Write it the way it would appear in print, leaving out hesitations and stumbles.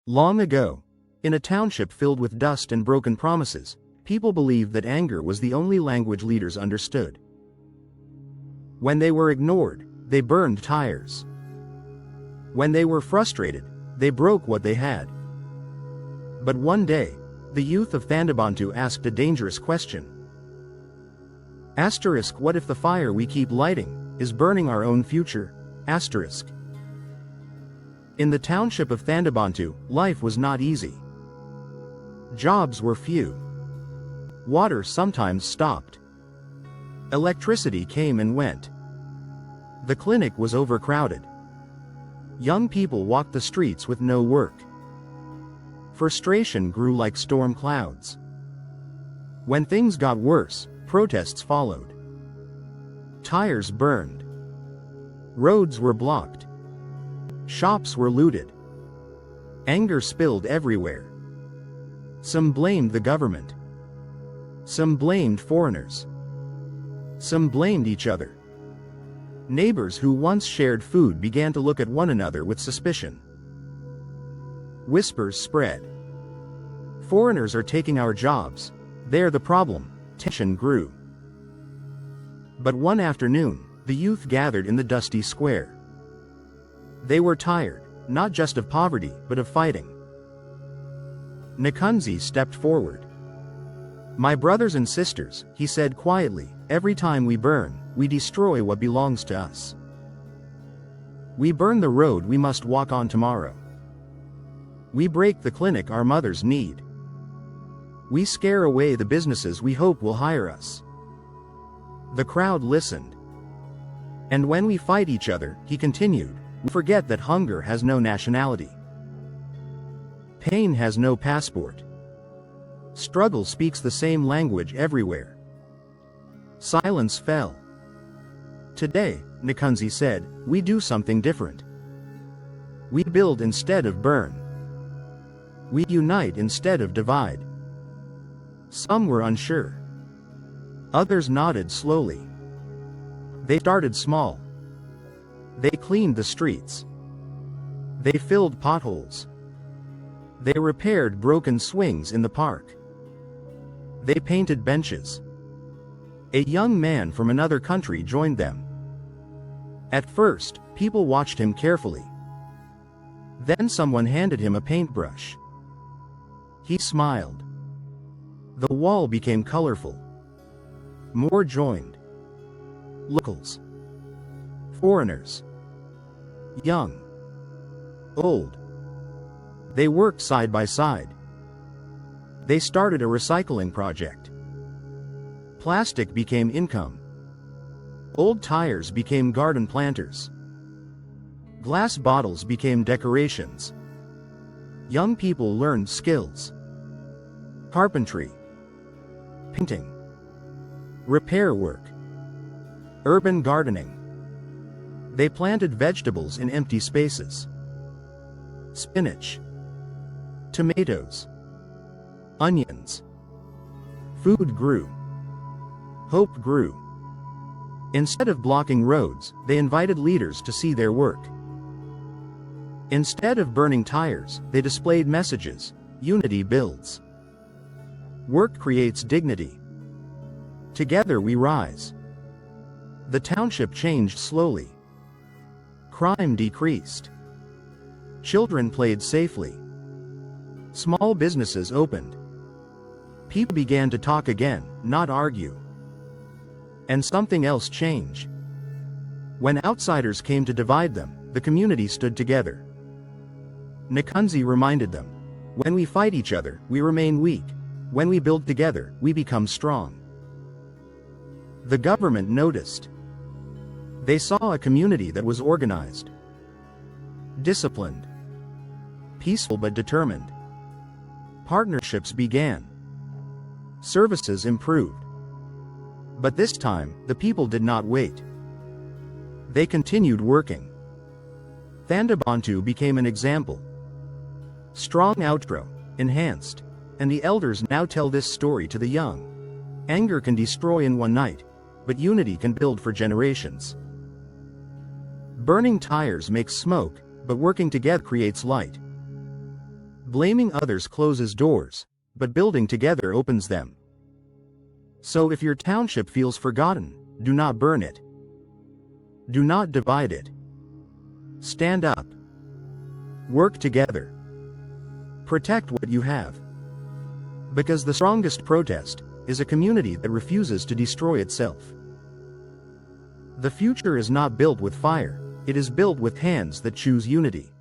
Long ago, in a township filled with dust and broken promises, people believed that anger was the only language leaders understood. When they were ignored, they burned tires. When they were frustrated, they broke what they had. But one day, the youth of Thandabantu asked a dangerous question. Asterisk, what if the fire we keep lighting is burning our own future? Asterisk. In the township of Thandabantu, life was not easy. Jobs were few. Water sometimes stopped. Electricity came and went. The clinic was overcrowded. Young people walked the streets with no work. Frustration grew like storm clouds. When things got worse, protests followed. Tires burned. Roads were blocked. Shops were looted. Anger spilled everywhere. Some blamed the government. Some blamed foreigners. Some blamed each other. Neighbors who once shared food began to look at one another with suspicion. Whispers spread. Foreigners are taking our jobs. They're the problem. Tension grew. But one afternoon, the youth gathered in the dusty square. They were tired, not just of poverty, but of fighting. Nkunzi stepped forward. My brothers and sisters, he said quietly, every time we burn, we destroy what belongs to us. We burn the road we must walk on tomorrow. We break the clinic our mothers need. We scare away the businesses we hope will hire us. The crowd listened. And when we fight each other, he continued, we forget that hunger has no nationality. Pain has no passport. Struggle speaks the same language everywhere. Silence fell. Today, Nkunzi said, we do something different. We build instead of burn. We unite instead of divide. Some were unsure. Others nodded slowly. They started small. They cleaned the streets. They filled potholes. They repaired broken swings in the park. They painted benches. A young man from another country joined them. At first, people watched him carefully. Then someone handed him a paintbrush. He smiled. The wall became colorful. More joined. Locals. Foreigners. Young. Old. They worked side by side. They started a recycling project. Plastic became income. Old tires became garden planters. Glass bottles became decorations. Young people learned skills. Carpentry. Painting. Repair work. Urban gardening. They planted vegetables in empty spaces. Spinach. Tomatoes. Onions. Food grew. Hope grew. Instead of blocking roads, they invited leaders to see their work. Instead of burning tires, they displayed messages. Unity builds. Work creates dignity. Together we rise. The township changed slowly. Crime decreased. Children played safely. Small businesses opened. People began to talk again, not argue. And something else changed. When outsiders came to divide them, the community stood together. Nkunzi reminded them, when we fight each other, we remain weak. When we build together, we become strong. The government noticed. They saw a community that was organized, disciplined, peaceful but determined. Partnerships began. Services improved. But this time, the people did not wait. They continued working. Thandabantu became an example. Strong outro, enhanced, and the elders now tell this story to the young. Anger can destroy in one night, but unity can build for generations. Burning tires makes smoke, but working together creates light. Blaming others closes doors, but building together opens them. So if your township feels forgotten, do not burn it. Do not divide it. Stand up. Work together. Protect what you have. Because the strongest protest is a community that refuses to destroy itself. The future is not built with fire, it is built with hands that choose unity.